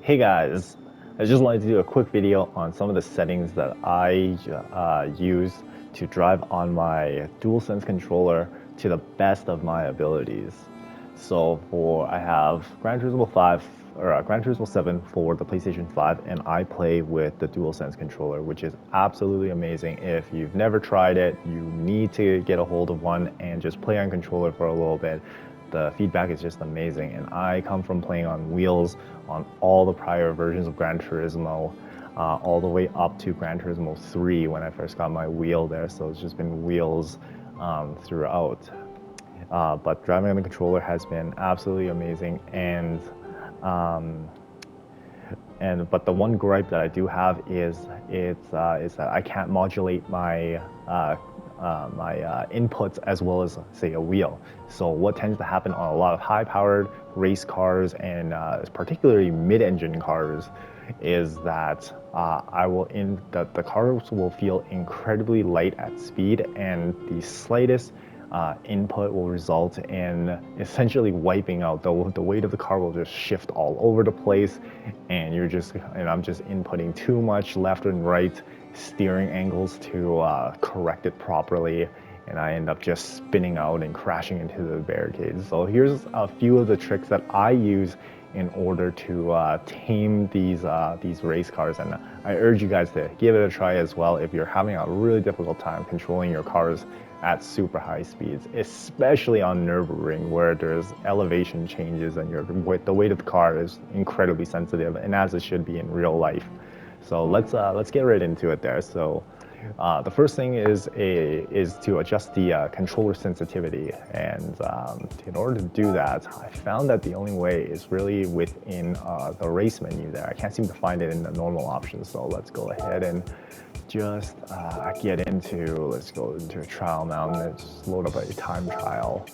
Hey guys, I just wanted to do a quick video on some of the settings that I use to drive on my DualSense controller to the best of my abilities. I have Gran Turismo 5 or Gran Turismo 7 for the PlayStation 5, and I play with the DualSense controller, which is absolutely amazing. If you've never tried it, you need to get a hold of one and just play on controller for a little bit. The feedback is just amazing, and I come from playing on wheels on all the prior versions of Gran Turismo, all the way up to Gran Turismo 3 when I first got my wheel there, so it's just been wheels throughout. But driving on the controller has been absolutely amazing, um, but the one gripe that I do have is that I can't modulate my inputs as well as, say, a wheel. So what tends to happen on a lot of high-powered race cars and particularly mid-engine cars is that the cars will feel incredibly light at speed, and the slightest input will result in essentially wiping out. The weight of the car will just shift all over the place, and I'm just inputting too much left and right steering angles to correct it properly, and I end up just spinning out and crashing into the barricades. So here's a few of the tricks that I use in order to tame these race cars, and I urge you guys to give it a try as well if you're having a really difficult time controlling your cars at super high speeds, especially on Nürburgring where there's elevation changes and the weight of the car is incredibly sensitive, and as it should be in real life. So let's get right into it there. So the first thing is to adjust the controller sensitivity, and in order to do that, I found that the only way is really within the race menu there. I can't seem to find it in the normal options, so let's go ahead and just let's go into a trial now, and let's load up a time trial.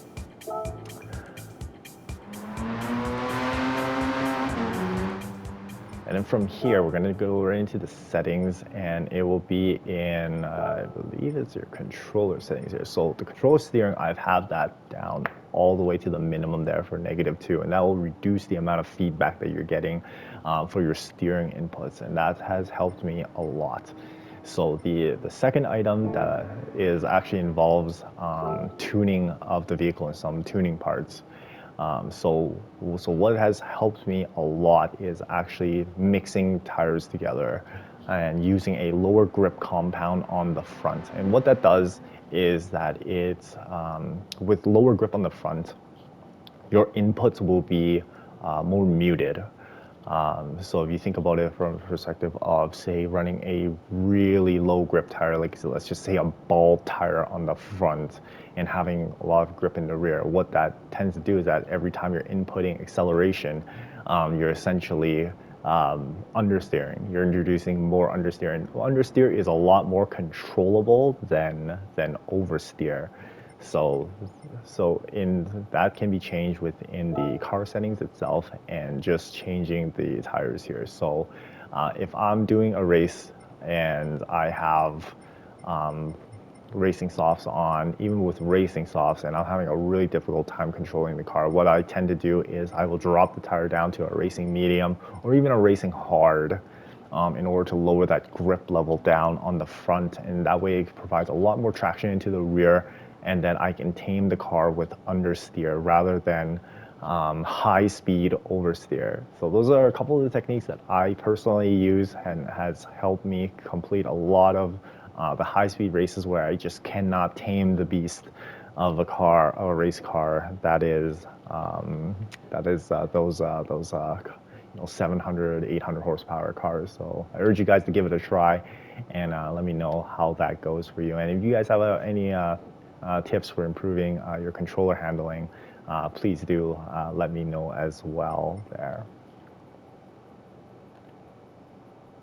And then from here, we're gonna go right into the settings, and it will be in, I believe it's your controller settings here. So the controller steering, I've had that down all the way to the minimum there for -2, and that will reduce the amount of feedback that you're getting for your steering inputs, and that has helped me a lot. So the second item that is actually involves tuning of the vehicle and some tuning parts. So what has helped me a lot is actually mixing tires together and using a lower grip compound on the front. And what that does is that with lower grip on the front, your inputs will be more muted. So if you think about it from the perspective of, say, running a really low grip tire, like so let's just say a ball tire on the front and having a lot of grip in the rear, what that tends to do is that every time you're inputting acceleration, you're essentially understeering. You're introducing more understeer, and understeer is a lot more controllable than oversteer. So, that can be changed within the car settings itself and just changing the tires here. So, if I'm doing a race and I have racing softs on, even with racing softs, and I'm having a really difficult time controlling the car, what I tend to do is I will drop the tire down to a racing medium or even a racing hard. In order to lower that grip level down on the front, and that way it provides a lot more traction into the rear, and then I can tame the car with understeer rather than high speed oversteer. So those are a couple of the techniques that I personally use and has helped me complete a lot of the high speed races where I just cannot tame the beast of a race car that is those 700, 800 horsepower cars. So I urge you guys to give it a try, and let me know how that goes for you. And if you guys have any tips for improving your controller handling, please do let me know as well there.